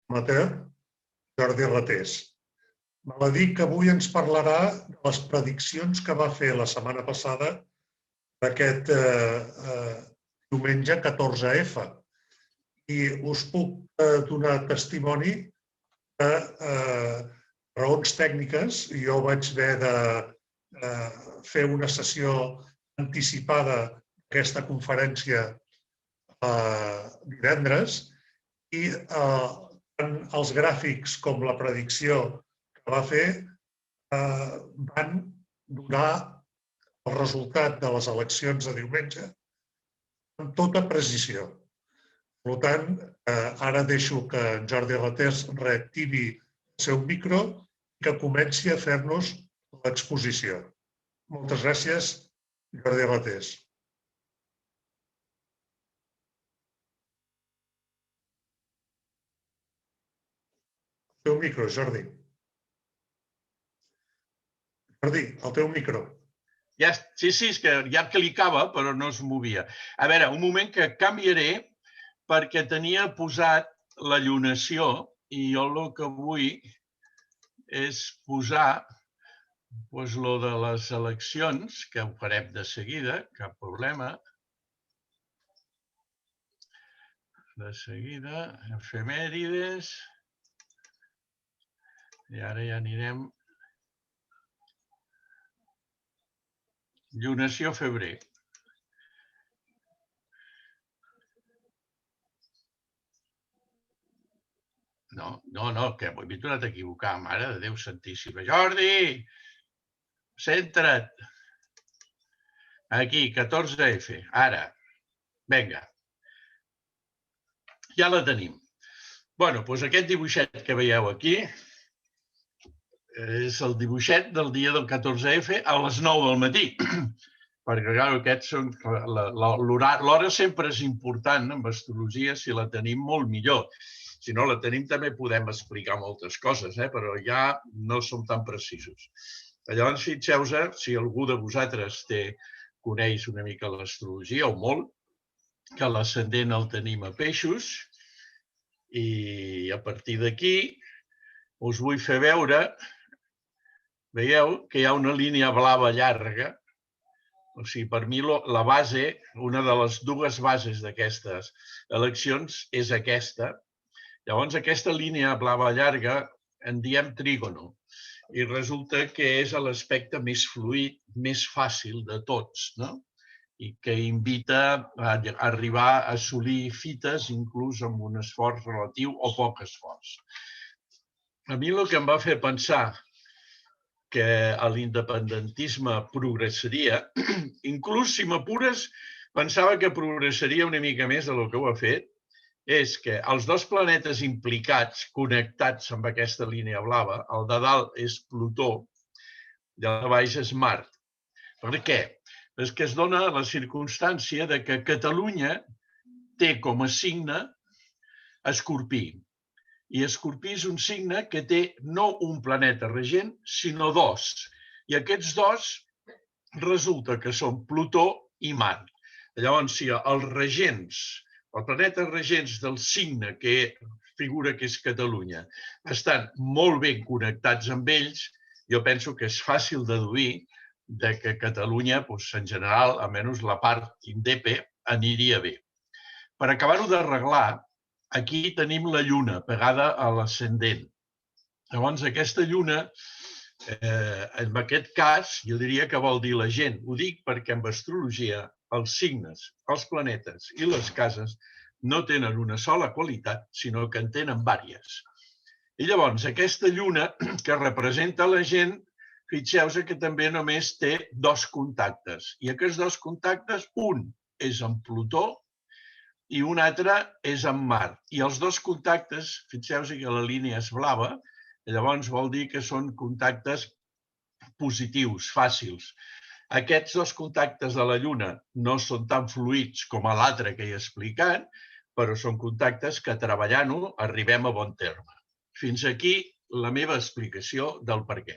amateur, Jordi Ratés. Val a dir que avui ens parlarà de les prediccions que va fer la setmana passada d'aquest diumenge 14F. I us puc donar testimoni que raons tècniques, jo vaig haver de fer una sessió anticipada d'aquesta conferència divendres i tant els gràfics com la predicció que va fer van donar el resultat de les eleccions de diumenge amb tota precisió. Per tant, ara deixo que en Jordi Ratés reactivi el seu micro i que comenci a fer-nos l'exposició. Moltes gràcies, Jordi Ratés. El teu micro, Jordi. Jordi, el teu micro. Sí, és que ja clicava, però no es movia. A veure, un moment que canviaré perquè tenia posat la llunació i jo el que vull és posar lo de les eleccions, que ho farem de seguida, cap problema. De seguida, efemèrides. I ara ja anirem. Llunació febrer. No, que m'he tornat a equivocar, mare de Déu santíssima. Jordi, centra't. Aquí, 14F, ara. Vinga. Ja la tenim. Bé, doncs aquest dibuixet que veieu aquí és el dibuixet del dia del 14F a les 9 del matí. Perquè, clar, aquests són... L'hora sempre és important en astrologia si la tenim molt millor. Si no la tenim també podem explicar moltes coses, però ja no som tan precisos. Llavors, fixeu-vos, si algú de vosaltres coneix una mica l'astrologia, o molt, que l'ascendent el tenim a peixos, i a partir d'aquí us vull fer veure, veieu que hi ha una línia blava llarga. O sigui, per mi la base, una de les dues bases d'aquestes eleccions és aquesta. Llavors, aquesta línia blava llarga en diem trígono i resulta que és l'aspecte més fluid, més fàcil de tots, i que invita a arribar a assolir fites inclús amb un esforç relatiu o poc esforç. A mi el que em va fer pensar que l'independentisme progressaria, inclús si m'apures, pensava que progressaria una mica més del que ho ha fet, és que els dos planetes implicats, connectats amb aquesta línia blava, el de dalt és Plutó i el de baix és Mart. Per què? És que es dona la circumstància de que Catalunya té com a signe Escorpí. I Escorpí és un signe que té no un planeta regent, sinó dos. I aquests dos resulta que són Plutó i Mart. Llavors, si els regents, els planetes regents del signe que figura que és Catalunya, estan molt ben connectats amb ells, jo penso que és fàcil deduir que Catalunya, en general, almenys la part indepe, aniria bé. Per acabar-ho d'arreglar, aquí tenim la lluna pegada a l'ascendent. Llavors, aquesta lluna, en aquest cas, jo diria que vol dir la gent. Ho dic perquè en astrologia els signes, els planetes i les cases no tenen una sola qualitat, sinó que en tenen diverses. I llavors, aquesta lluna que representa la gent, fixeu-vos que també només té dos contactes. I aquests dos contactes, un és amb Plutó i un altre és amb Mart. I els dos contactes, fixeu-vos que la línia és blava, llavors vol dir que són contactes positius, fàcils. Aquests dos contactes de la Lluna no són tan fluids com l'altre que he explicat, però són contactes que treballant-ho arribem a bon terme. Fins aquí la meva explicació del per què.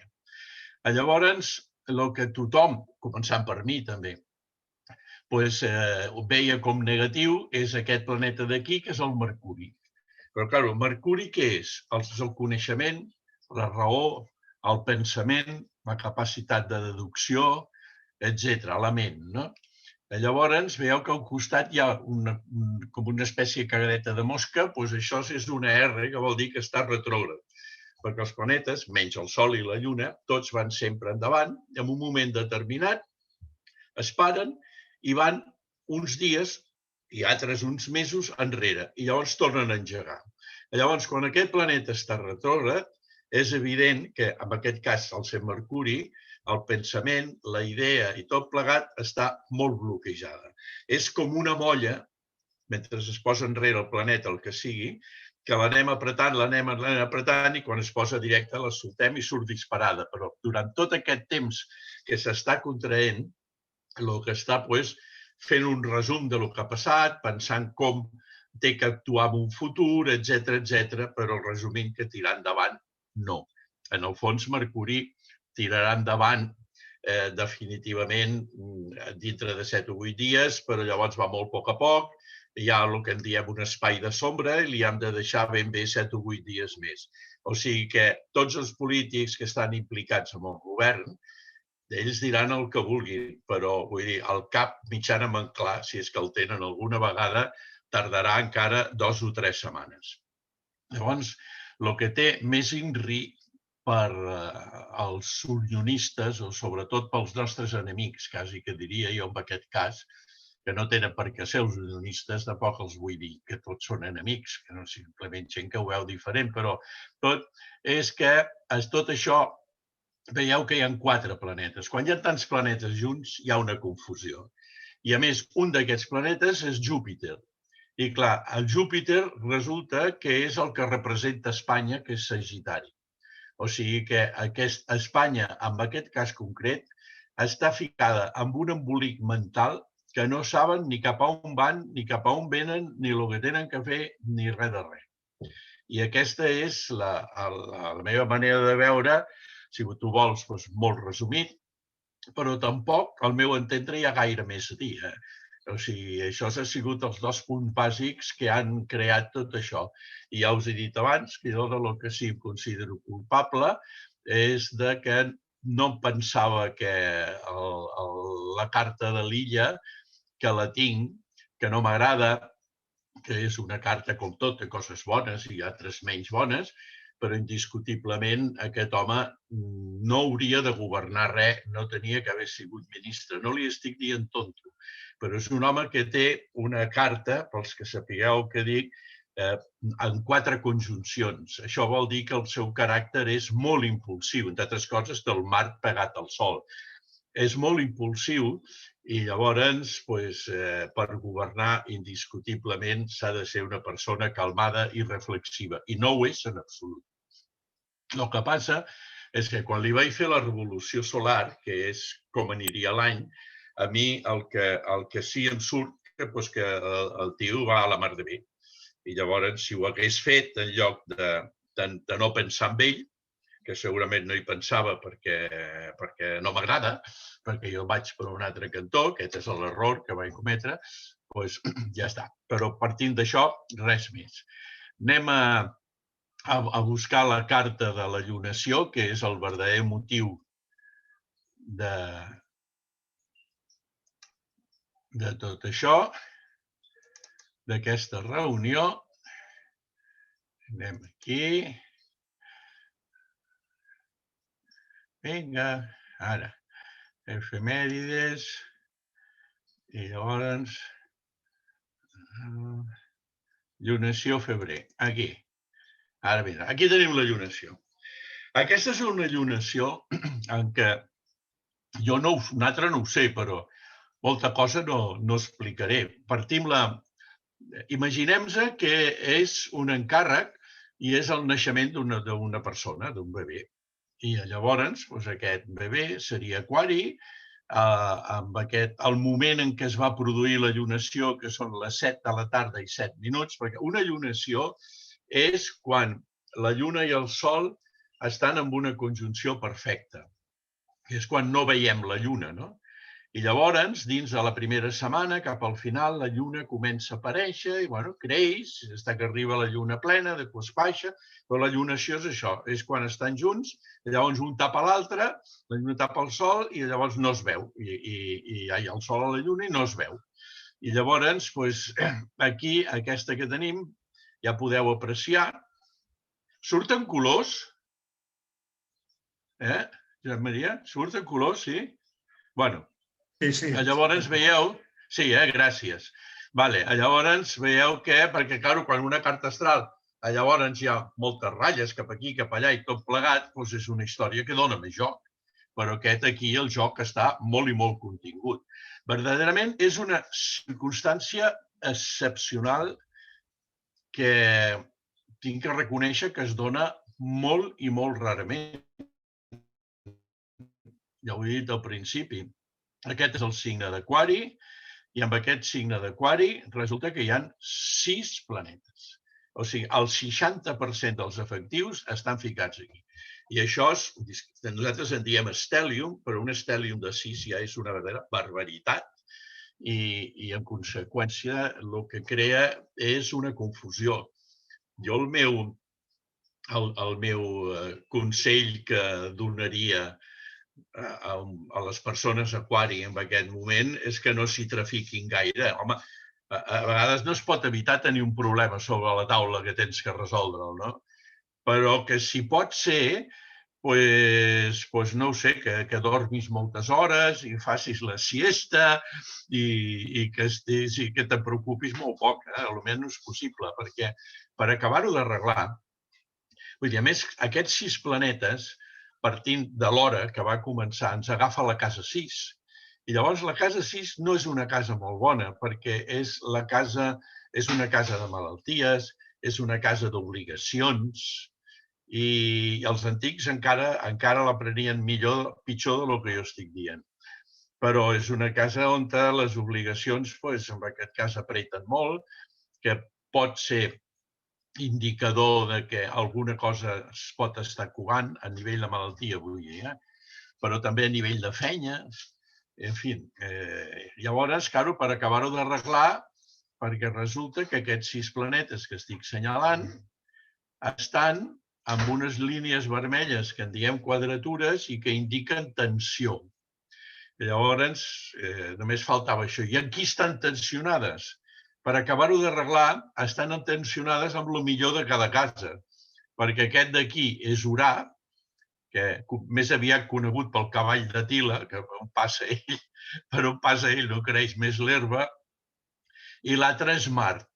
Llavors, el que tothom, començant per mi també, ho veia com negatiu és aquest planeta d'aquí, que és el Mercuri. Però, clar, Mercuri què és? És el coneixement, la raó, el pensament, la capacitat de deducció, etc. la ment, no? Llavors, veieu que al costat hi ha com una espècie de cagareta de mosca, doncs això és una R, que vol dir que està retrògrad. Perquè els planetes, menys el Sol i la Lluna, tots van sempre endavant, i en un moment determinat es paren i van uns dies i altres uns mesos enrere, i llavors tornen a engegar. Llavors, quan aquest planeta està retrògrad, és evident que, en aquest cas, al ser Mercuri, el pensament, la idea i tot plegat està molt bloquejada. És com una molla, mentre es posa enrere el planeta, el que sigui, que l'anem apretant, l'anem apretant i quan es posa directe la soltem i surt disparada. Però durant tot aquest temps que s'està contraent, el que està fent un resum del que ha passat, pensant com té que actuar en un futur, etc., però resumint que tirar endavant, no. En el fons, Mercuri tirarà endavant definitivament dintre de 7 o 8 dies, però llavors va molt a poc, hi ha el que en diem un espai de sombra i li hem de deixar ben bé 7 o 8 dies més. O sigui que tots els polítics que estan implicats en el govern, ells diran el que vulguin, però vull dir, el cap mitjanament clar, si és que el tenen alguna vegada, tardarà encara 2 o 3 setmanes. Llavors, el que té més inri per als unionistes, o sobretot pels nostres enemics, quasi que diria jo en aquest cas, que no tenen per què ser els unionistes, tampoc els vull dir que tots són enemics, que no simplement gent que ho veu diferent, però tot és que tot això, veieu que hi ha 4 planetes. Quan hi ha tants planetes junts, hi ha una confusió. I a més, un d'aquests planetes és Júpiter. I clar, el Júpiter resulta que és el que representa Espanya, que és Sagitari. O sigui que Espanya, en aquest cas concret, està ficada amb un embolic mental que no saben ni cap a on van, ni cap a on venen, ni el que tenen que fer, ni res de res. I aquesta és la meva manera de veure, si tu vols, molt resumit, però tampoc, al meu entendre, hi ha gaire més a dir. O sigui, això ha sigut els 2 punts bàsics que han creat tot això. I ja us he dit abans que jo del que sí em considero culpable és que no em pensava que la carta de l'illa, que la tinc, que no m'agrada, que és una carta com tot, de coses bones i altres menys bones, però indiscutiblement aquest home no hauria de governar res, no tenia que haver sigut ministre. No li estic dient tonto, però és un home que té una carta, pels que sapigueu què dic, en 4 conjuncions. Això vol dir que el seu caràcter és molt impulsiu, entre altres coses, del Mart pegat al Sol. És molt impulsiu i llavors, per governar indiscutiblement, s'ha de ser una persona calmada i reflexiva. I no ho és en absolut. El que passa és que quan li vaig fer la revolució solar, que és com aniria l'any, a mi el que sí em surt és que el tio va a la mar de bé. I llavors, si ho hagués fet en lloc de no pensar en ell, que segurament no hi pensava perquè no m'agrada, perquè jo vaig per un altre cantó, aquest és l'error que vaig cometre, doncs ja està. Però partint d'això, res més. Anem a buscar la carta de l'allunació, que és el verdader motiu de tot això, d'aquesta reunió. Anem aquí. Vinga, ara, efemèrides, i llavors, llunació febrer, aquí. Ara mira, aquí tenim la llunació. Aquesta és una llunació en què nosaltres no ho sé, però molta cosa no explicaré. Imaginem-nos que és un encàrrec i és el naixement d'una persona, d'un bebè. I llavors aquest bebè seria aquari, el moment en què es va produir la llunació, que són les 7 de la tarda i 7 minuts, perquè una llunació és quan la lluna i el sol estan en una conjunció perfecta. És quan no veiem la lluna, no? I llavors, dins de la primera setmana, cap al final, la lluna comença a aparèixer i, creix, fins que arriba la lluna plena, després baixa, però la lunació és això, és quan estan junts, llavors un tapa l'altre, la lluna tapa el sol i llavors no es veu. I hi ha el sol a la lluna i no es veu. I llavors, aquí, aquesta que tenim, ja podeu apreciar, surten colors, Josep Maria? Surten colors, sí? Sí. Llavors veieu... Sí, gràcies. Llavors veieu que, perquè, clar, quan una carta astral llavors hi ha moltes ratlles cap aquí, cap allà i tot plegat, doncs és una història que dona més joc. Però aquest aquí, el joc està molt i molt contingut. Verdaderament és una circumstància excepcional que tinc que reconèixer que es dona molt i molt rarament. Ja ho he dit al principi. Aquest és el signe d'Aquari i amb aquest signe d'Aquari resulta que hi ha 6 planetes. O sigui, el 60% dels efectius estan ficats aquí. I això, nosaltres en diem estèlium, però un estèlium de 6 ja és una verdadera barbaritat i en conseqüència el que crea és una confusió. Jo el meu consell que donaria a les persones aquari en aquest moment és que no s'hi trafiquin gaire. Home, a vegades no es pot evitar tenir un problema sobre la taula que tens que resoldre'l, no? Però que si pot ser, doncs no ho sé, que dormis moltes hores i facis la siesta i que te preocupis molt poc, el menys possible, perquè per acabar-ho d'arreglar, vull dir, a més, aquests 6 planetes, partint de l'hora que va començar, ens agafa la casa 6. I llavors la casa 6 no és una casa molt bona, perquè és una casa de malalties, és una casa d'obligacions, i els antics encara la prenien pitjor del que jo estic dient. Però és una casa on les obligacions, en aquest cas, apreten molt, que pot ser indicador de que alguna cosa es pot estar covant a nivell de malaltia, vull dir, però també a nivell de feina. En fi, llavors, clar, per acabar-ho d'arreglar, perquè resulta que aquests 6 planetes que estic assenyalant estan amb unes línies vermelles que en diem quadratures i que indiquen tensió. Llavors, només faltava això. I en qui estan tensionades? Per acabar-ho d'arreglar, estan tensionades amb el millor de cada casa, perquè aquest d'aquí és Urà, que més aviat conegut pel cavall de Tila, que per on passa ell no creix més l'herba, i l'altre és Mart,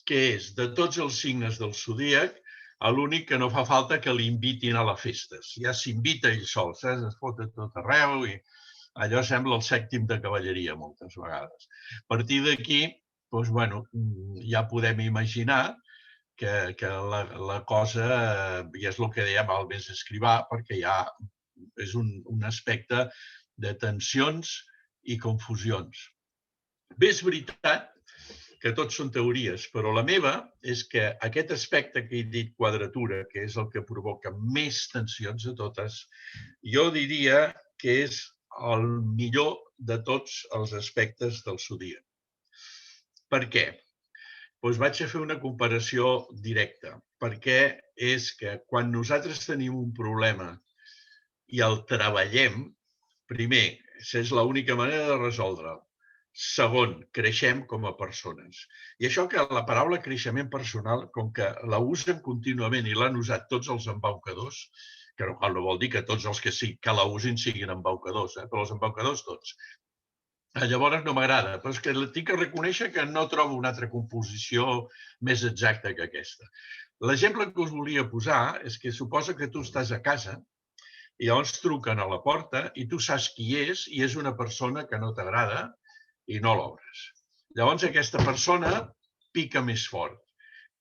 que és, de tots els signes del zodíac, l'únic que no fa falta que l'invitin a les festes. Ja s'invita ell sol, saps? Es fot a tot arreu i allò sembla el 7è de cavalleria moltes vegades. A partir d'aquí, doncs, ja podem imaginar que la cosa, i és el que dèiem al més escrivà, perquè ja és un aspecte de tensions i confusions. Bé, és veritat que tots són teories, però la meva és que aquest aspecte que he dit, quadratura, que és el que provoca més tensions de totes, jo diria que és el millor de tots els aspectes del zodíac. Per què? Doncs vaig a fer una comparació directa, perquè és que quan nosaltres tenim un problema i el treballem, primer, és l'única manera de resoldre'l. Segon, creixem com a persones. I això que la paraula creixement personal, com que la usen contínuament i l'han usat tots els embaucadors, que no vol dir que tots els que la usin siguin embaucadors, però els embaucadors tots. Llavors no m'agrada, però és que tinc que reconèixer que no trobo una altra composició més exacta que aquesta. L'exemple que us volia posar és que suposa que tu estàs a casa i llavors truquen a la porta i tu saps qui és i és una persona que no t'agrada i no l'obres. Llavors aquesta persona pica més fort.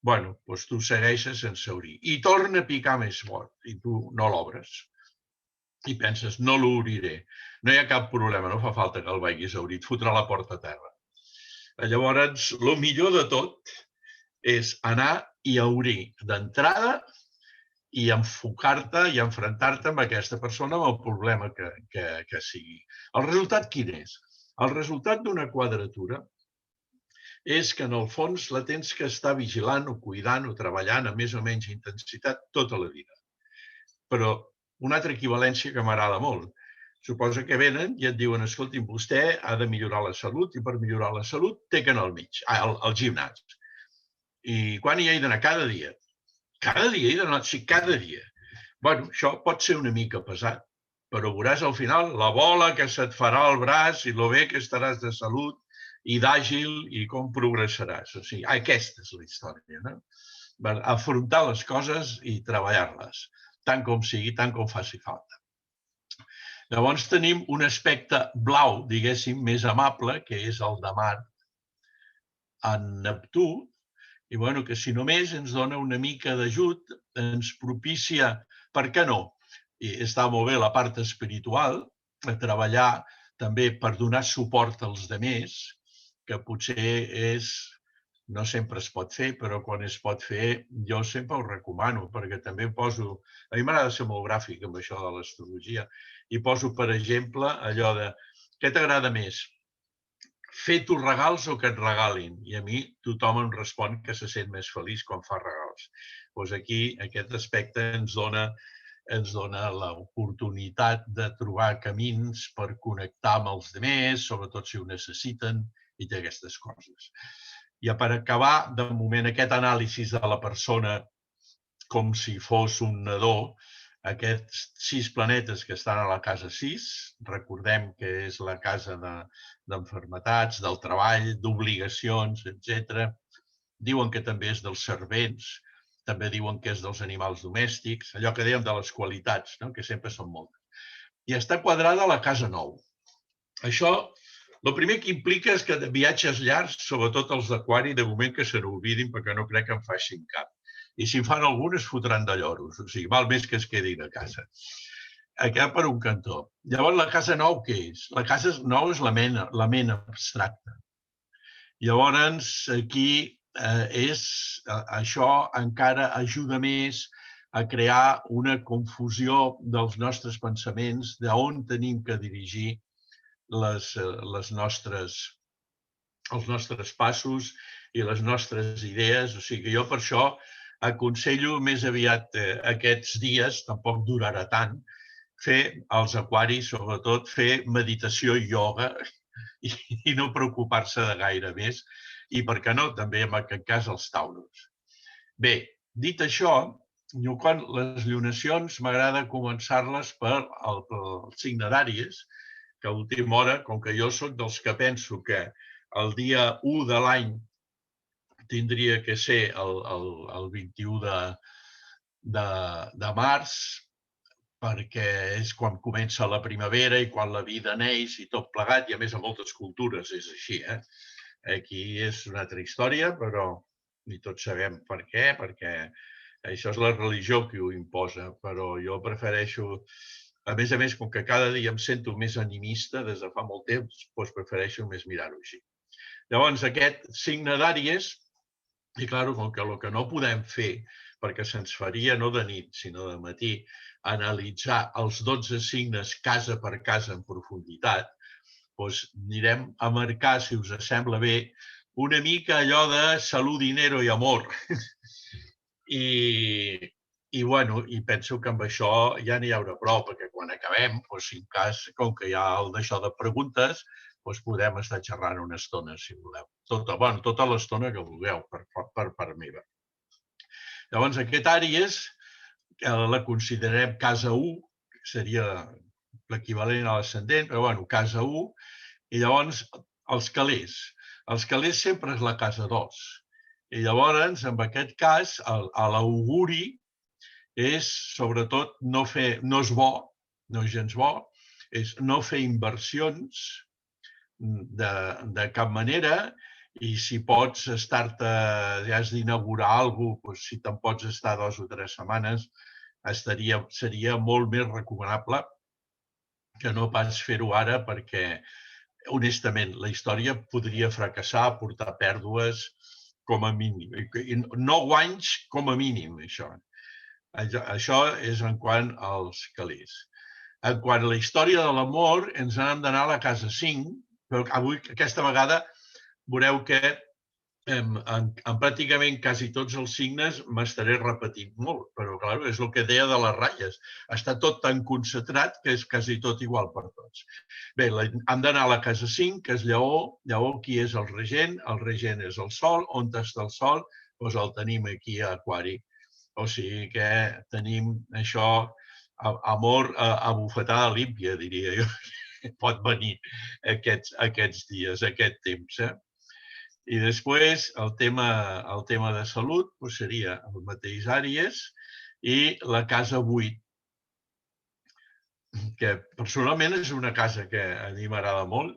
Doncs tu segueixes sense obrir i torna a picar més fort i tu no l'obres. I penses, no l'obriré. No hi ha cap problema, no fa falta que el vegis a obrir, et fotrà la porta a terra. Llavors, el millor de tot és anar i obrir d'entrada i enfocar-te i enfrontar-te amb aquesta persona amb el problema que sigui. El resultat quin és? El resultat d'una quadratura és que en el fons la tens que estar vigilant o cuidant o treballant a més o menys intensitat tota la vida. Però una altra equivalència que m'agrada molt. Suposa que venen i et diuen, escolti'm, vostè ha de millorar la salut i per millorar la salut té que anar al gimnàs. I quan hi he d'anar? Cada dia. Cada dia he d'anar? Sí, cada dia. Bueno, això pot ser una mica pesat, però veuràs al final la bola que se't farà al braç i lo bé que estaràs de salut i d'àgil i com progressaràs. O sigui, aquesta és la història, no? Afrontar les coses i treballar-les, tant com sigui, tant com faci falta. Llavors tenim un aspecte blau, diguéssim, més amable, que és el de Mart en Neptú, i bueno, que si només ens dona una mica d'ajut, ens propicia, per què no? I està molt bé la part espiritual, treballar també per donar suport als demés, que potser és, no sempre es pot fer, però quan es pot fer jo sempre ho recomano, perquè també poso, a mi m'agrada ser molt gràfic amb això de l'astrologia, i poso, per exemple, allò de què t'agrada més? Fer tu regals o que et regalin? I a mi tothom em respon que se sent més feliç quan fa regals. Doncs aquí aquest aspecte ens dona l'oportunitat de trobar camins per connectar amb els altres, sobretot si ho necessiten, i té aquestes coses. I per acabar, de moment, aquest anàlisi de la persona com si fos un nadó, aquests 6 planetes que estan a la casa 6, recordem que és la casa d'enfermetats, del treball, d'obligacions, etc. Diuen que també és dels servents, també diuen que és dels animals domèstics, allò que dèiem de les qualitats, no? Que sempre són moltes. I està quadrada a la casa 9. Això, el primer que implica és que de viatges llargs, sobretot els d'Aquari, de moment que se n'oblidin perquè no crec que en facin cap. I si en fan algun es fotran de lloros, o sigui, val més que es quedin a casa. Aquest per un cantó. Llavors, la casa 9 què és? La casa 9 és la ment abstracta. Llavors, aquí això encara ajuda més a crear una confusió dels nostres pensaments, d'on tenim que dirigir els nostres passos i les nostres idees. O sigui, jo per això aconsello més aviat aquests dies, tampoc durarà tant, fer als aquaris, sobretot, fer meditació i ioga i no preocupar-se de gaire més. I, per què no, també en aquest cas els tauros. Bé, dit això, les llunacions m'agrada començar-les pel signe d'Àries, que a última hora, com que jo soc dels que penso que el dia 1 de l'any tindria que ser el 21 de març, perquè és quan comença la primavera i quan la vida neix i tot plegat, i a més a moltes cultures és així. Aquí és una altra història, però ni tots sabem per què, perquè això és la religió que ho imposa, però jo prefereixo, a més, com que cada dia em sento més animista des de fa molt temps, doncs prefereixo més mirar-ho així. Llavors, aquest signe d'Àries, i clar, com que el que no podem fer, perquè se'ns faria no de nit, sinó de matí, analitzar els 12 signes casa per casa en profunditat, doncs anirem a marcar, si us sembla bé, una mica allò de salut, dinero i amor. I penso que amb això ja n'hi haurà prou, perquè quan acabem, si en cas, com que hi ha d'això de preguntes, podem estar xerrant una estona, si voleu. Tota l'estona que vulgueu, per part meva. Llavors, aquest Àries la considerem casa 1, que seria l'equivalent a l'ascendent, però bueno, casa 1, i llavors els calés. Els calés sempre és la casa 2. I llavors, en aquest cas, l'auguri és, sobretot, no és bo, no és gens bo, és no fer inversions de cap manera, i si pots estar-te, ja has d'inaugurar alguna cosa, si te'n pots estar 2 o 3 setmanes, seria molt més recomanable que no pas fer-ho ara, perquè, honestament, la història podria fracassar, portar pèrdues com a mínim. No guanys com a mínim, això. Això és en quant als calés. En quant a la història de l'amor, ens n'hem d'anar a la casa 5, Però avui, aquesta vegada, veureu que en pràcticament quasi tots els signes m'estaré repetint molt, però clar, és el que deia de les ratlles. Està tot tan concentrat que és quasi tot igual per tots. Bé, hem d'anar a la casa 5, que és Lleó. Lleó, qui és el regent? El regent és el Sol. On està el Sol? Doncs el tenim aquí a Aquari. O sigui que tenim això, amor a bufetada límpia, diria jo. Pot venir aquests dies, aquest temps. I després el tema de salut seria el mateix Àries i la casa 8, que personalment és una casa que a mi m'agrada molt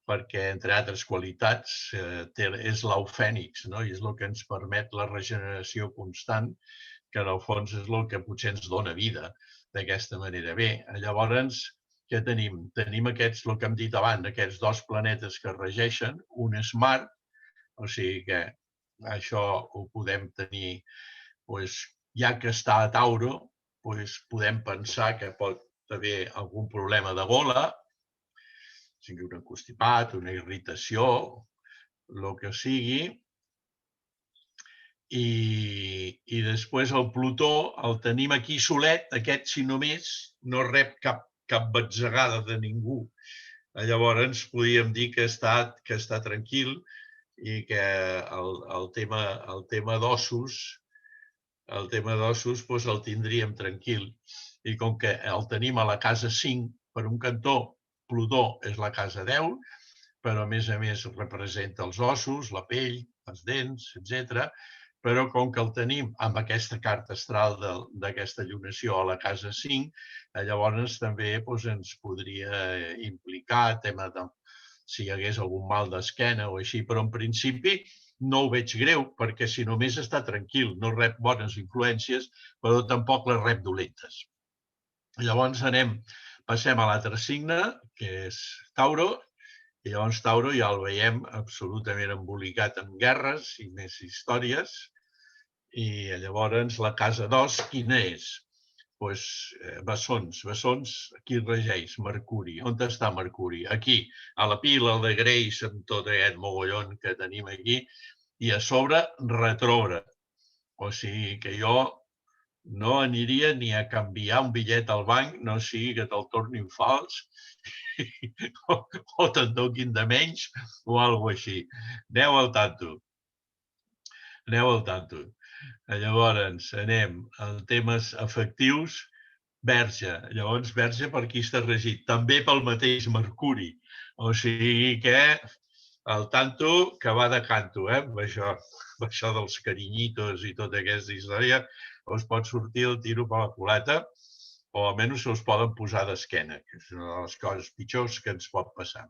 perquè, entre altres qualitats, és l'au fènix, i és el que ens permet la regeneració constant, que en el fons és el que potser ens dona vida d'aquesta manera. Bé, llavors, què tenim? Tenim aquests, el que hem dit abans, aquests dos planetes que regeixen, un és Mart, o sigui que això ho podem tenir, ja que està a Tauro, podem pensar que pot haver algun problema de gola, sigui un constipat, una irritació, el que sigui. I després el Plutó el tenim aquí solet, aquest, si només, no rep cap batzegada de ningú. Llavors podríem dir que està tranquil i que el tema d'ossos el tindríem tranquil. I com que el tenim a la casa 5, per un cantó, Plutó és la casa 10, però a més representa els ossos, la pell, les dents, etc. Però com que el tenim amb aquesta carta astral d'aquesta allunació a la casa 5, llavors també ens podria implicar tema de si hi hagués algun mal d'esquena o així, però en principi no ho veig greu, perquè si només està tranquil, no rep bones influències, però tampoc les rep dolentes. Llavors passem a l'altre signe, que és Tauro, i llavors Tauro ja el veiem absolutament embolicat en guerres i més històries. I llavors la casa 2, quina és? Doncs bessons. Bessons, qui regeix? Mercuri. On està Mercuri? Aquí, a la pila de greix, amb tot aquest mogollon que tenim aquí, i a sobre retrògrad. O sigui que jo no aniria ni a canviar un bitllet al banc, no sigui que te'l tornin fals o te'n donin de menys o alguna cosa així. Aneu al tanto. Llavors, anem a temes afectius. Verge. Llavors, Verge per qui està regit? També pel mateix Mercuri. O sigui que al tanto que va de canto, amb això dels carinyitos i tota aquesta història, us pot sortir el tiro per la culata o almenys se us poden posar d'esquena, que és una de les coses pitjors que ens pot passar.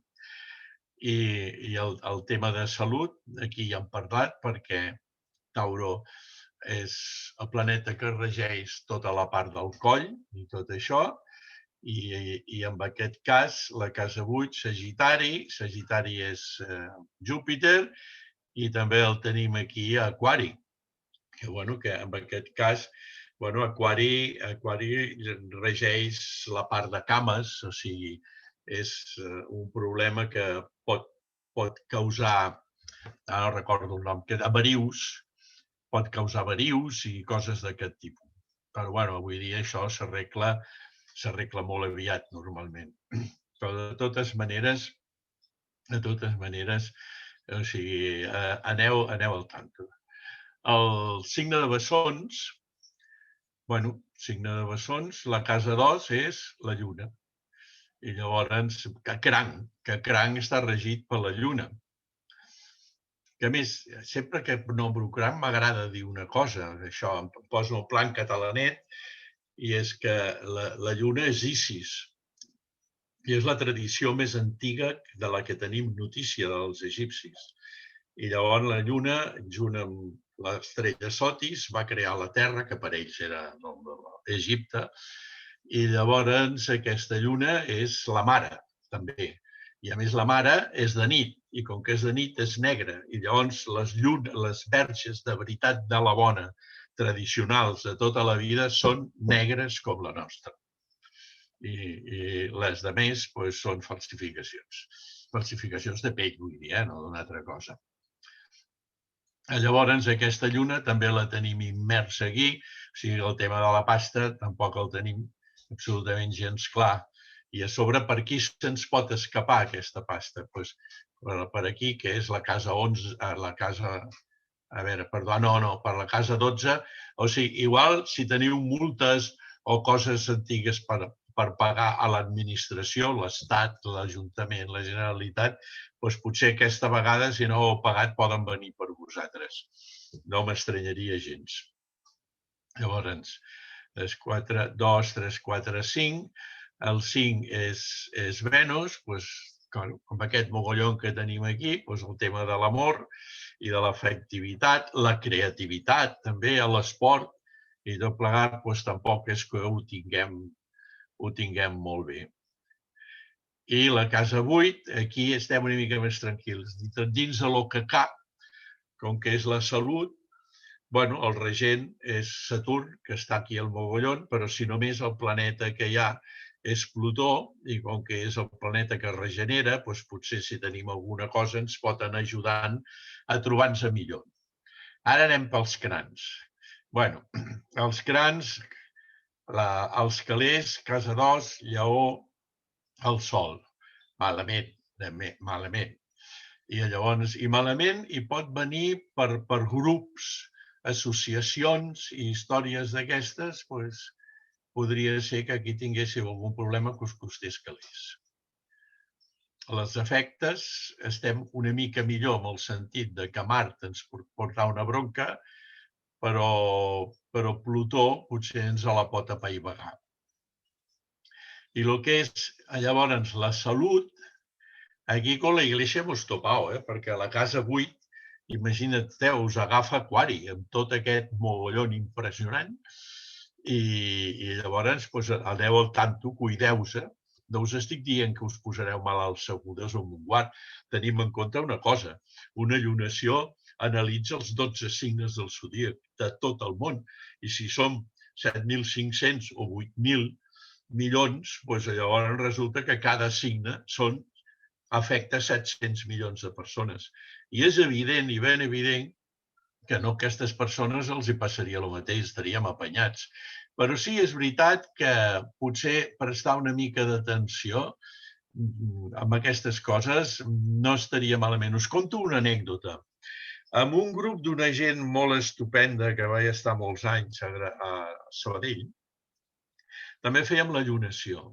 I el tema de salut, aquí ja hem parlat, perquè Tauro és el planeta que regeix tota la part del coll i tot això, i en aquest cas la casa 8, Sagitari. Sagitari és Júpiter i també el tenim aquí a Aquari, que en aquest cas Aquari regeix la part de cames, o sigui, és un problema que pot causar, ara no recordo el nom, pot causar varius i coses d'aquest tipus. Però avui dia això s'arregla molt aviat normalment. Però de totes maneres, o sigui, aneu al tanto. El signe de Bessons, signe de Bessons, la casa 2 és la Lluna. I llavors, que cranc està regit per la Lluna. Que a més, sempre que nombro cranc m'agrada dir una cosa, això, em poso el plan catalanet, i és que la Lluna és Isis. I és la tradició més antiga de la que tenim notícia dels egipcis. I llavors la Lluna, junt amb l'estrella Sotis, va crear la Terra, que per ells era Egipte, i llavors aquesta Lluna és la mare, també. I a més la mare és de nit, i com que és de nit és negra. I llavors les verges de veritat de la bona, tradicionals de tota la vida, són negres com la nostra. I les de més són falsificacions. falsificacions de pell, vull dir, no d'una altra cosa. Llavors, aquesta lluna també la tenim immersa aquí, o sigui, el tema de la pasta tampoc el tenim absolutament gens clar. I a sobre, per aquí se'ns pot escapar aquesta pasta? Doncs per aquí, que és la casa 11, la casa... A veure, perdó, no, per la casa 12. O sigui, igual si teniu multes o coses antigues per pagar a l'administració, l'Estat, l'Ajuntament, la Generalitat, doncs potser aquesta vegada, si no ho heu pagat, poden venir per vosaltres. No m'estranyaria gens. Llavors, 4, 2, 3, 4, 5. El 5 és Venus, doncs, com aquest mogollon que tenim aquí, doncs el tema de l'amor i de l'afectivitat, la creativitat, també a l'esport, i tot plegat doncs, tampoc és que ho tinguem molt bé. I la casa 8, aquí estem una mica més tranquils. Dins de lo que cap, com que és la salut, bueno, el regent és Saturn, que està aquí al mogollon, però si només el planeta que hi ha és Plutó, i com que és el planeta que es regenera, doncs potser si tenim alguna cosa ens pot anar ajudant a trobar-nos millor. Ara anem pels crans. Bueno, els crans, els calés, casa d'os, lleó, el sol. Malament, malament. I llavors, i malament hi pot venir per grups, associacions i històries d'aquestes, doncs podria ser que aquí tinguéssiu algun problema que us costés calés. Els efectes estem una mica millor en el sentit de que Mart ens pot portar una bronca, però Plutó potser ens la pot apaivagar. I el que és llavors la salut, aquí con la iglesia hemos topado, perquè la casa 8, imagina't, us agafa Aquari, amb tot aquest mogollon impressionant, i llavors aneu al tanto, cuideu-se. No us estic dient que us posareu malalts segures o un guard. Tenim en compte una cosa, una llunació analitza els 12 signes del zodíac de tot el món, i si som 7.500 o 8.000 milions, doncs llavors resulta que cada signe afecta 700 milions de persones. I és evident, i ben evident, que no a aquestes persones els hi passaria el mateix, estaríem apanyats. Però sí, és veritat que potser prestar una mica d'atenció amb aquestes coses no estaria malament. Us conto una anècdota. Amb un grup d'una gent molt estupenda que vaig estar molts anys a Sabadell, també fèiem la llunació.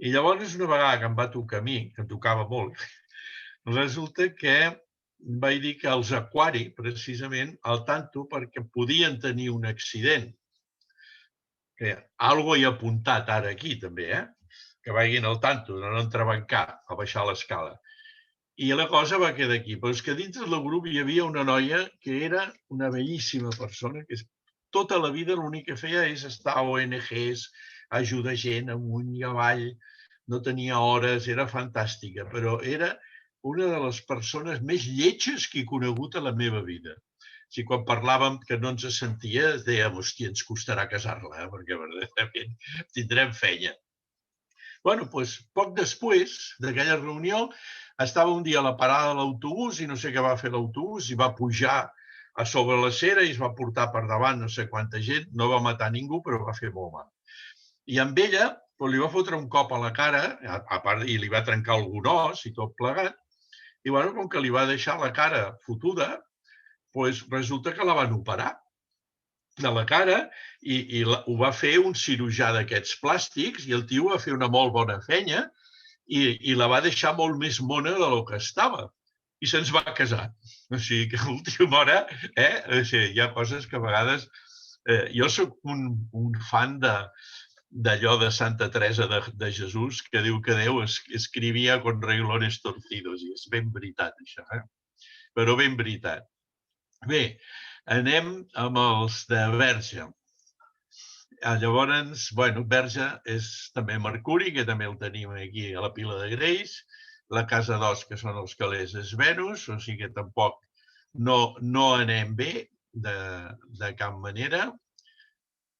I llavors, una vegada que em va tocar a mi, que em tocava molt, resulta que vaig dir que els Aquari, precisament, al tanto, perquè podien tenir un accident. Algo he apuntat ara aquí, també, que vagin al tanto, de no entrebancar a baixar l'escala. I la cosa va quedar aquí. Però és que dintre del grup hi havia una noia que era una bellíssima persona, que tota la vida l'únic que feia és estar a ONGs, ajudar gent amunt i avall, no tenia hores, era fantàstica, però era una de les persones més lletges que he conegut a la meva vida. Si quan parlàvem que no ens sentia, dèiem, hòstia, ens costarà casar-la, perquè verdaderament tindrem feina. Bueno, doncs, poc després d'aquella reunió, estava un dia a la parada de l'autobús i no sé què va fer l'autobús i va pujar a sobre la cera i es va portar per davant no sé quanta gent, no va matar ningú, però va fer molt mal. I amb ella li va fotre un cop a la cara, a part, i li va trencar algun os i tot plegat, i bueno, com que li va deixar la cara fotuda, doncs resulta que la van operar de la cara i ho va fer un cirurgià d'aquests plàstics i el tio va fer una molt bona feina i la va deixar molt més mona del que estava. I se'ns va casar. O sigui que a l'última hora, hi ha coses que a vegades... Jo soc un fan d'allò de Santa Teresa de Jesús, que diu que Déu escrivia con renglones torcidos, i és ben veritat, això, però ben veritat. Bé, anem amb els de Verge. Llavors, bueno, Verge és també Mercuri, que també el tenim aquí a la pila de Greix. La casa d'os, que són els calés, és Venus, o sigui que tampoc no anem bé de cap manera.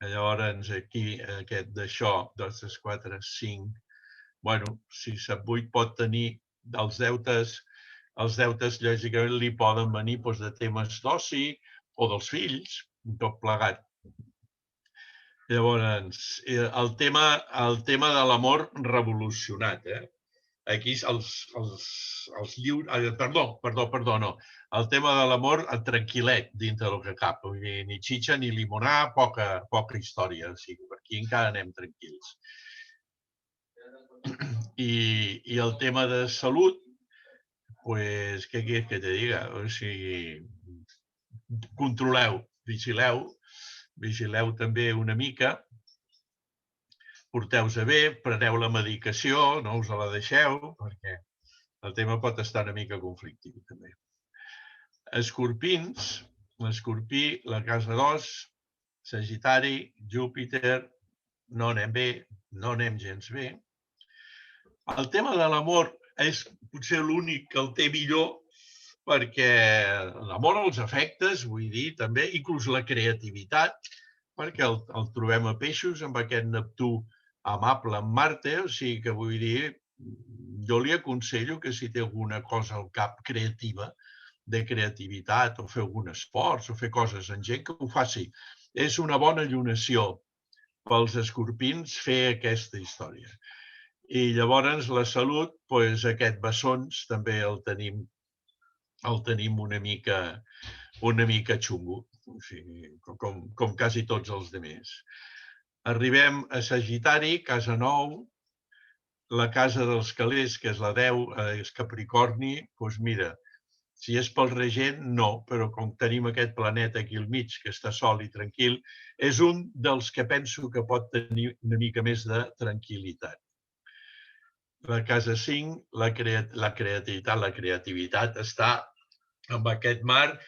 Llavors, aquí, aquest d'això, 2, 3, 4, 5, bueno, 6, 7, 8 pot tenir els deutes, lògicament, li poden venir de temes d'oci o dels fills, tot plegat. Llavors, el tema de l'amor revolucionat. Aquí els lliures... Perdó, no. El tema de l'amor tranquil·let dintre del que cap. Ni xitxa ni limonar, poca història. O sigui, per aquí encara anem tranquils. I el tema de salut, pues, què quieres que te diga? O sigui, controleu, vigileu també una mica, porteu-se bé, preneu la medicació, no us la deixeu, perquè el tema pot estar una mica conflictiu també. Escorpins, l'escorpí, la casa 2, Sagitari, Júpiter, no anem bé, no anem gens bé. El tema de l'amor és potser l'únic que el té millor, perquè l'amor als afectes, vull dir, també, inclús la creativitat, perquè el trobem a peixos amb aquest Neptú amable amb Marte, o sigui que vull dir, jo li aconsello que si té alguna cosa al cap creativa, de creativitat, o fer algun esforç, o fer coses en gent, que ho faci. És una bona allunació pels escorpins fer aquesta història. I llavors la salut, doncs aquest bessons també el tenim una mica xungo, o sigui, com quasi tots els altres. Arribem a Sagitari, casa 9, la casa dels calés, que és la 10, és Capricorni, doncs mira, si és pel regent, no, però com tenim aquest planeta aquí al mig, que està sol i tranquil, és un dels que penso que pot tenir una mica més de tranquil·litat. La casa 5, la creativitat està amb aquest mar,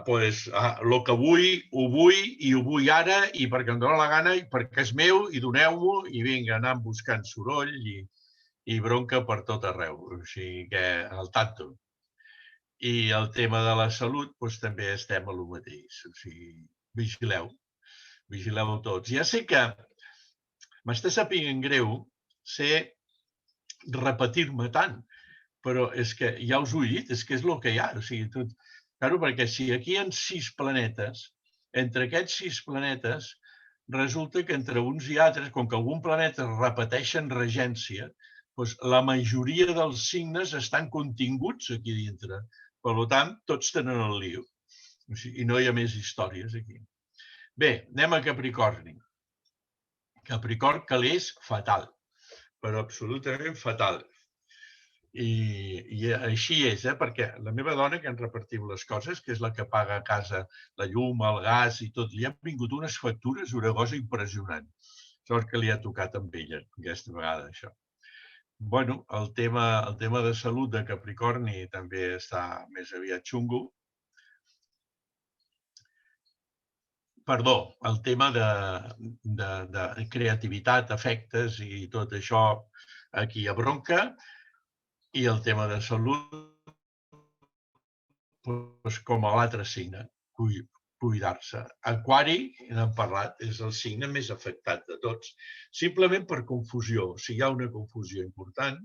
doncs, el que vull, ho vull ara, i perquè em dóna la gana, i perquè és meu, i doneu-m'ho, i vinga, anant buscant soroll i bronca per tot arreu. O sigui que al tanto. I el tema de la salut, doncs també estem a lo mateix. O sigui, vigileu tots. Ja sé que m'està sapent greu ser repetir-me tant, però és que ja us ho he dit, és que és el que hi ha. O sigui, claro, perquè si aquí hi ha 6 planetes, entre aquests 6 planetes, resulta que entre uns i altres, com que algun planeta repeteix en regència, doncs la majoria dels signes estan continguts aquí dintre. Per tant, tots tenen el lío. O sigui, i no hi ha més històries aquí. Bé, anem a Capricorni. Capricorn, que l'és fatal, però absolutament fatal. I així és, perquè la meva dona, que ens repartim les coses, que és la que paga a casa la llum, el gas i tot, li han vingut unes factures, una cosa impressionant. Sort que li ha tocat amb ella aquesta vegada, això. Bueno, el tema de salut de Capricorni també està més aviat xungo. Perdó, el tema de creativitat, efectes i tot això aquí a bronca. I el tema de salut, com a l'altre signe, cuidar-se. Aquari, n'hem parlat, és el signe més afectat de tots, simplement per confusió. O sigui, hi ha una confusió important,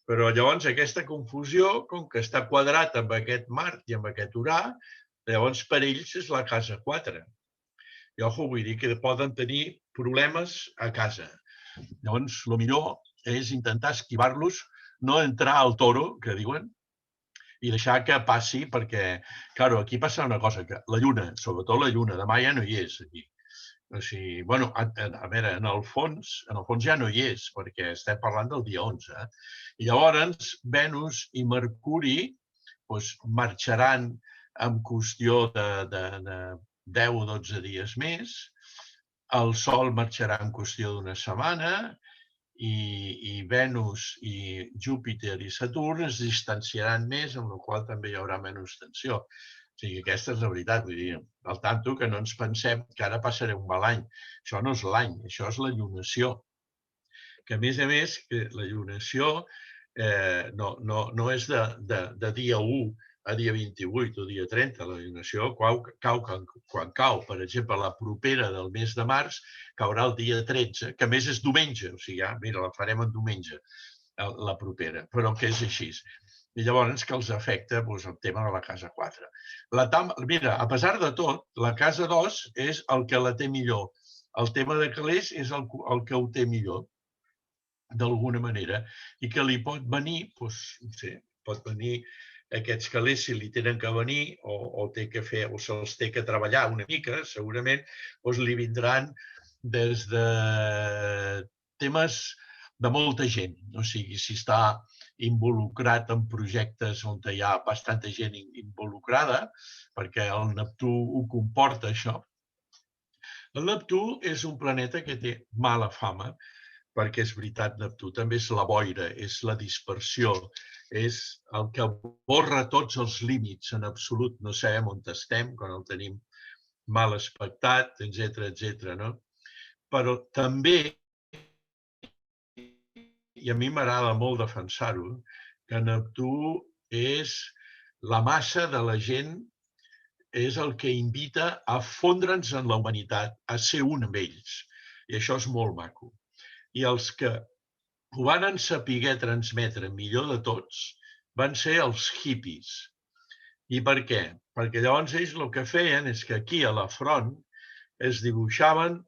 però llavors aquesta confusió, com que està quadrat amb aquest Mart i amb aquest Urà, llavors per ells és la casa 4. I ojo, vull dir que poden tenir problemes a casa. Llavors, el millor és intentar esquivar-los, no entrar al toro, que diuen, i deixar que passi, perquè, clar, aquí passa una cosa, que la lluna, sobretot la lluna, demà ja no hi és aquí. O sigui, bueno, a veure, en el fons ja no hi és, perquè estem parlant del dia 11. I llavors, Venus i Mercuri marxaran en qüestió de 10 o 12 dies més, el Sol marxarà en qüestió d'una setmana, i Venus i Júpiter i Saturn es distanciaran més, amb la qual també hi haurà menys tensió. O sigui, aquesta és la veritat, vull dir, al tanto que no ens pensem que ara passaré un mal any. Això no és l'any, això és la llunació. Que a més, la llunació no és de dia 1 a dia 28 o dia 30. La llunació quan cau, per exemple, la propera del mes de març, caurà el dia 13, que a més és diumenge, o sigui, mira, la farem en diumenge, la propera, però que és així. I llavors que els afecta el tema de la casa 4. Mira, a pesar de tot, la casa 2 és el que la té millor. El tema de calés és el que ho té millor, d'alguna manera, i que li pot venir, no sé, pot venir aquests calés, si li tenen que venir o té que fer, o se'ls té que treballar una mica, segurament li vindran des de temes de molta gent. O sigui, si està involucrat en projectes on hi ha bastanta gent involucrada, perquè el Neptú ho comporta, això. El Neptú és un planeta que té mala fama, perquè és veritat, Neptú també és la boira, és la dispersió, és el que borra tots els límits en absolut. No sabem on estem, quan el tenim mal aspectat, etc. No? Però també, i a mi m'agrada molt defensar-ho, que Neptú és la massa de la gent, és el que invita a fondre'ns en la humanitat, a ser un amb ells. I això és molt maco. I els que ho van saber transmetre millor de tots van ser els hippies. I per què? Perquè llavors ells el que feien és que aquí a la front es dibuixaven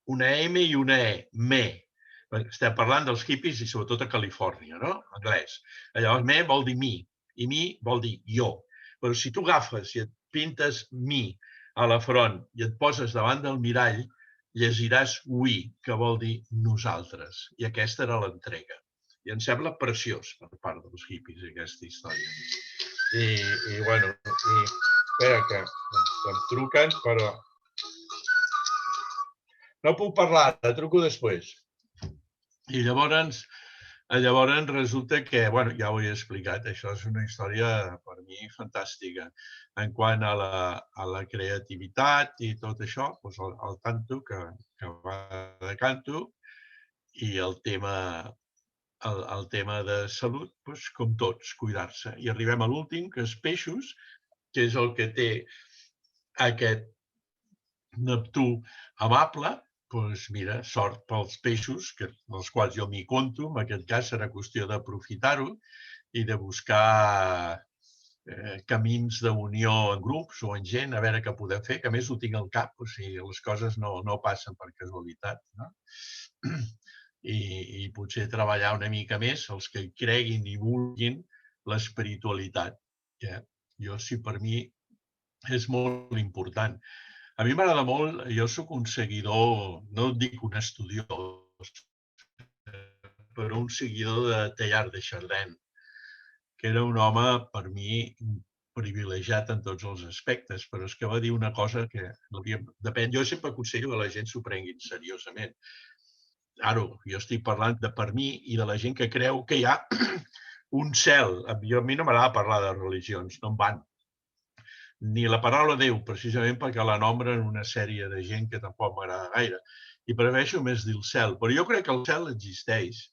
una M i una E, me. Estem parlant dels hippies i sobretot a Califòrnia, no? Anglès. Llavors me vol dir mi i mi vol dir jo. Però si tu agafes i et pintes mi a la front i et poses davant del mirall, llegiràs we, que vol dir nosaltres. I aquesta era l'entrega. I em sembla preciós per part dels hippies, aquesta història. I bueno, espera que em truquen, però no puc parlar, truco després. I llavors resulta que, bueno, ja ho he explicat, això és una història per mi fantàstica. En quant a la creativitat i tot això, el canto, que va de canto, i el tema de salut, com tots, cuidar-se. I arribem a l'últim, que és peixos, que és el que té aquest Neptú amable. Doncs mira, sort pels peixos, dels quals jo m'hi compto. En aquest cas serà qüestió d'aprofitar-ho i de buscar camins d'unió en grups o en gent, a veure què podem fer, que a més ho tinc al cap, o sigui, les coses no passen per casualitat. I potser treballar una mica més els que hi creguin i vulguin l'espiritualitat. Jo, sí, per mi és molt important. A mi m'agrada molt, jo soc un seguidor, no dic un estudiós, però un seguidor de Teilhard de Chardin, que era un home, per mi, privilegiat en tots els aspectes, però és que va dir una cosa que depèn. Jo sempre aconsello que la gent s'ho prenguin seriosament. Ara, jo estic parlant de per mi i de la gent que creu que hi ha un cel. A mi no m'agrada parlar de religions, no em van. Ni la paraula Déu, precisament perquè la nombren una sèrie de gent que tampoc m'agrada gaire. I prefereixo més dir el cel. Però jo crec que el cel existeix.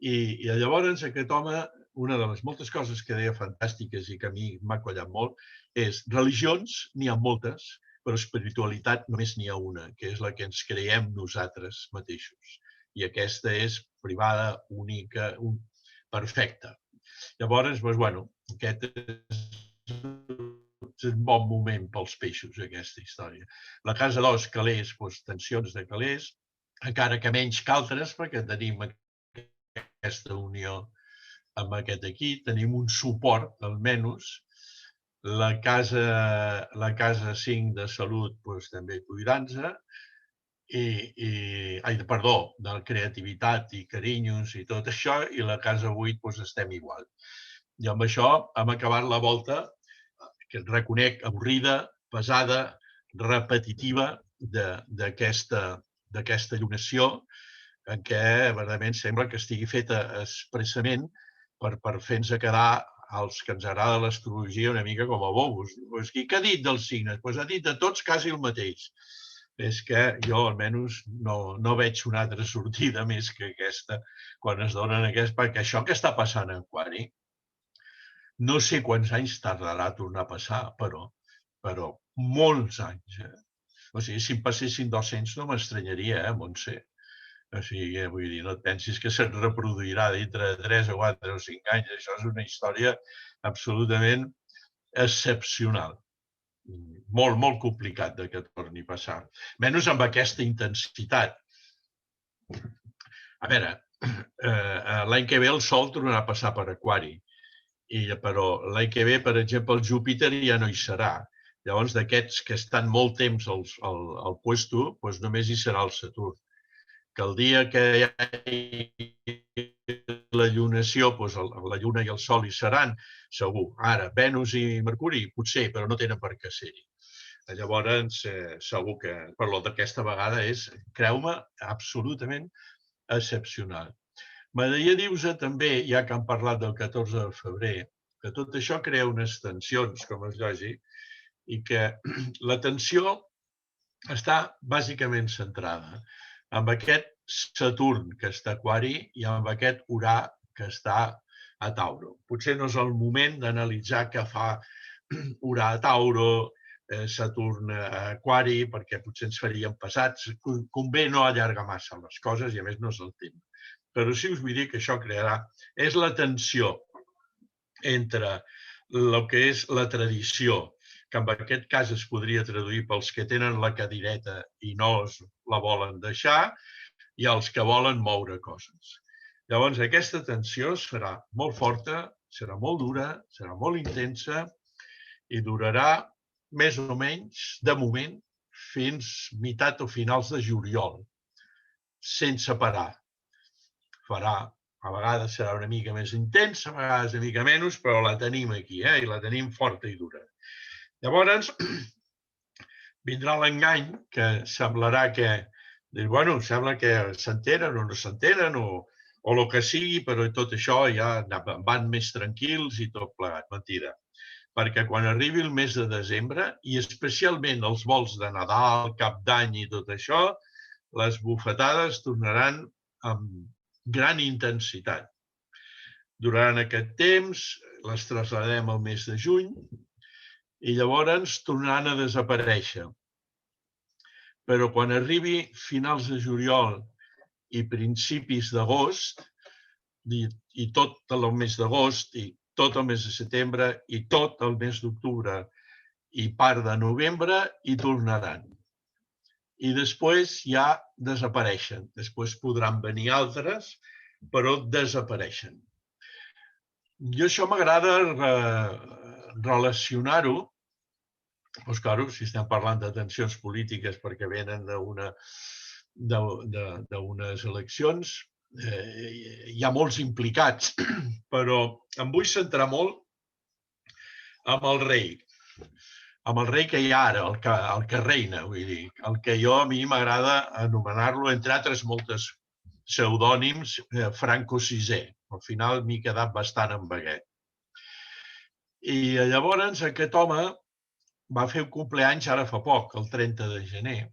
I llavors aquest home, una de les moltes coses que deia fantàstiques i que a mi m'ha collat molt, és religions n'hi ha moltes, però espiritualitat només n'hi ha una, que és la que ens creiem nosaltres mateixos. I aquesta és privada, única, perfecta. Llavors, bueno, aquest és un bon moment pels peixos, aquesta història. La casa 2, calés, tensions de calés, encara que menys que altres, perquè tenim aquesta unió amb aquest aquí, tenim un suport, almenys. La casa 5 de salut, també cuidant-se, de creativitat i carinyos i tot això, i la casa 8 estem igual. I amb això hem acabat la volta, que reconec avorrida, pesada, repetitiva d'aquesta allunació, en què verdaderament sembla que estigui feta expressament per fer-nos quedar als que ens agrada l'astrologia una mica com a bobos. Què ha dit dels signes? Ha dit de tots quasi el mateix. És que jo almenys no veig una altra sortida més que aquesta quan es donen aquests, perquè això que està passant en Aquari, no sé quants anys tardarà a tornar a passar, però molts anys. O sigui, si em passessin 200 no m'estranyaria, Montse. O sigui, vull dir, no et pensis que se't reproduirà dintre de 3 o 4 o 5 anys. Això és una història absolutament excepcional. Molt, molt complicat que torni a passar. Menys amb aquesta intensitat. A veure, l'any que ve el Sol tornarà a passar per Aquari, però l'any que ve, per exemple, el Júpiter ja no hi serà. Llavors, d'aquests que estan molt temps al puesto, doncs només hi serà el Saturn. Que el dia que hi hagi la llunació, doncs la Lluna i el Sol hi seran, segur. Ara, Venus i Mercuri, potser, però no tenen per què ser-hi. Llavors, segur que, però d'aquesta vegada és, creu-me, absolutament excepcional. M'agradaria dir-vos també, ja que han parlat del 14 de febrer, que tot això crea unes tensions, com és lògic, i que la tensió està bàsicament centrada amb aquest Saturn que està a Aquari i amb aquest Urà que està a Tauro. Potser no és el moment d'analitzar què fa Urà a Tauro, Saturn a Aquari, perquè potser ens faríem pesats. Convé no allargar massa les coses i a més no és el tema. Però sí us vull dir que això crearà... És la tensió entre el que és la tradició, que en aquest cas es podria traduir pels que tenen la cadireta i no la volen deixar, i els que volen moure coses. Llavors, aquesta tensió serà molt forta, serà molt dura, serà molt intensa i durarà més o menys, de moment, fins meitat o finals de juliol, sense parar. A vegades serà una mica més intensa, a vegades una mica menys, però la tenim aquí, i la tenim forta i dura. Llavors, vindrà l'engany que semblarà que sembla que s'entenen o no s'entenen o el que sigui, però tot això ja van més tranquils i tot plegat. Mentida. Perquè quan arribi el mes de desembre, i especialment els vols de Nadal, Cap d'Any i tot això, les bufetades tornaran amb gran intensitat. Durant aquest temps, les traslladem al mes de juny i llavors tornaran a desaparèixer. Però quan arribi finals de juliol i principis d'agost, i tot el mes d'agost, i tot el mes de setembre, i tot el mes d'octubre, i part de novembre, hi tornaran. I després ja desapareixen. Després podran venir altres, però desapareixen. Jo això m'agrada relacionar-ho. Doncs, clar, si estem parlant de tensions polítiques perquè venen d'unes eleccions, hi ha molts implicats, però em vull centrar molt amb el rei. Amb el rei que hi ha ara, el que reina, vull dir, el que a mi m'agrada anomenar-lo, entre altres moltes pseudònims, Franco VI. Al final m'he quedat bastant amb aquest. I llavors aquest home va fer un cumpleaños ara fa poc, el 30 de gener,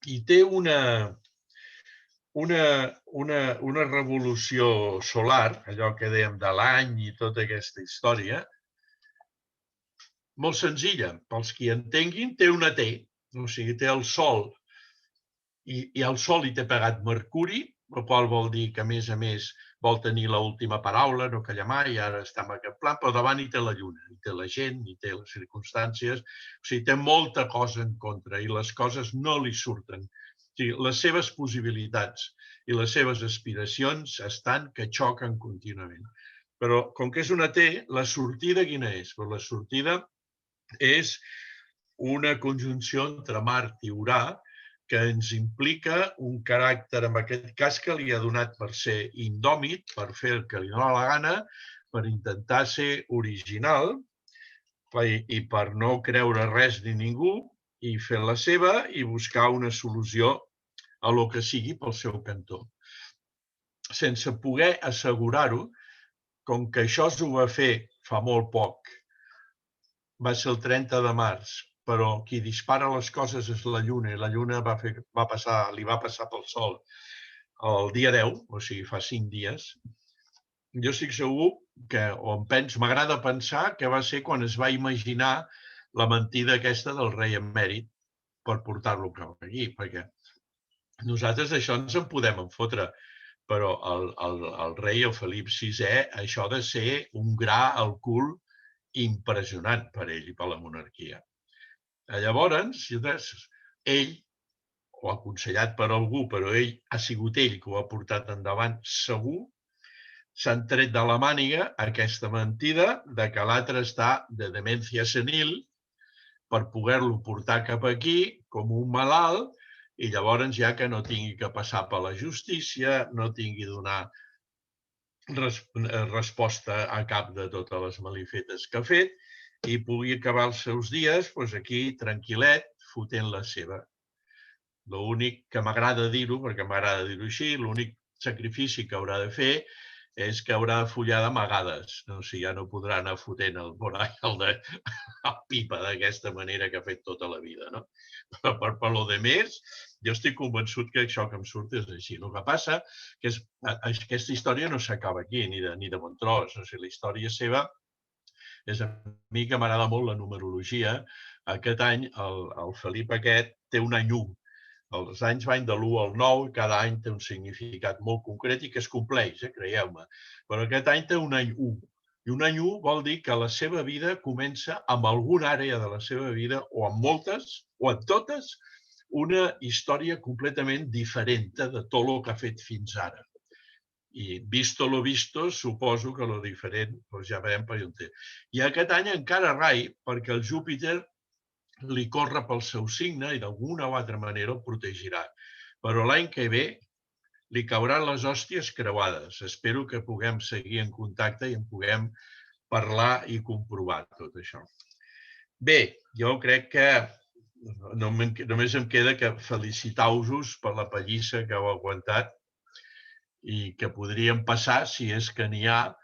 i té una revolució solar, allò que dèiem de l'any i tota aquesta història, molt senzilla. Pels qui entenguin, té una T, o sigui, té el Sol, i al Sol hi té pegat Mercuri, el qual vol dir que, a més, vol tenir l'última paraula, no callar mai, ara està en aquest plan, però davant hi té la Lluna, hi té la gent, hi té les circumstàncies, o sigui, té molta cosa en contra i les coses no li surten. O sigui, les seves possibilitats i les seves aspiracions estan que xoquen contínuament. Però, com que és una T, la sortida quina és? La sortida és una conjunció entre Mart i Urà, que ens implica un caràcter, en aquest cas, que li ha donat per ser indòmit, per fer el que li dona la gana, per intentar ser original i per no creure res ni ningú i fer la seva i buscar una solució a lo que sigui pel seu cantó. Sense poder assegurar-ho, com que això s'ho va fer fa molt poc, va ser el 30 de març, però qui dispara les coses és la Lluna, i la Lluna li va passar pel Sol el dia 10, o sigui, fa 5 dies. Jo estic segur que, m'agrada pensar que va ser quan es va imaginar la mentida aquesta del rei emèrit per portar-lo cap aquí, perquè Nosaltres d'això ens en podem enfotre, però el rei, el Felip VI, això ha de ser un gra al cul impressionant per ell i per la monarquia. Llavors, ell, o aconsellat per algú, però ha sigut ell que ho ha portat endavant segur, s'han tret de la màniga aquesta mentida de que l'altre està de demència senil per poder-lo portar cap aquí com un malalt i llavors ja que no tingui que passar per la justícia, no tingui de donar resposta a cap de totes les malifetes que ha fet i pugui acabar els seus dies aquí tranquil·let, fotent la seva. L'únic que m'agrada dir-ho, perquè m'agrada dir-ho així, l'únic sacrifici que haurà de fer és que haurà de follar d'amagades. O sigui, ja no podrà anar fotent el morall de pipa d'aquesta manera que ha fet tota la vida. No? Però per lo de més, jo estic convençut que això que em surt és així. El que passa que aquesta història no s'acaba aquí, ni de bon tros. O sigui, la història seva és a mi que m'agrada molt la numerologia. Aquest any el Felip aquest té un any 1. Els anys van de l'1 al 9 i cada any té un significat molt concret i que es compleix, creieu-me. Però aquest any té un any 1. I un any 1 vol dir que la seva vida comença amb alguna àrea de la seva vida, o amb moltes, o en totes, una història completament diferent de tot el que ha fet fins ara. I visto lo visto, suposo que lo diferent ja veiem per on té. I aquest any encara rai, perquè el Júpiter li corre pel seu signe i d'alguna o altra manera el protegirà. Però l'any que ve li cauran les hòsties creuades. Espero que puguem seguir en contacte i en puguem parlar i comprovar tot això. Bé, jo crec que només em queda que felicitar-vos per la pallissa que heu aguantat i que podríem passar, si és que n'hi ha,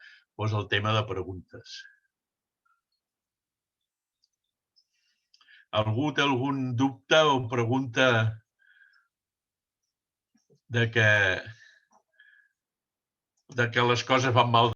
al tema de preguntes. Algú té algun dubte o pregunta de que les coses van mal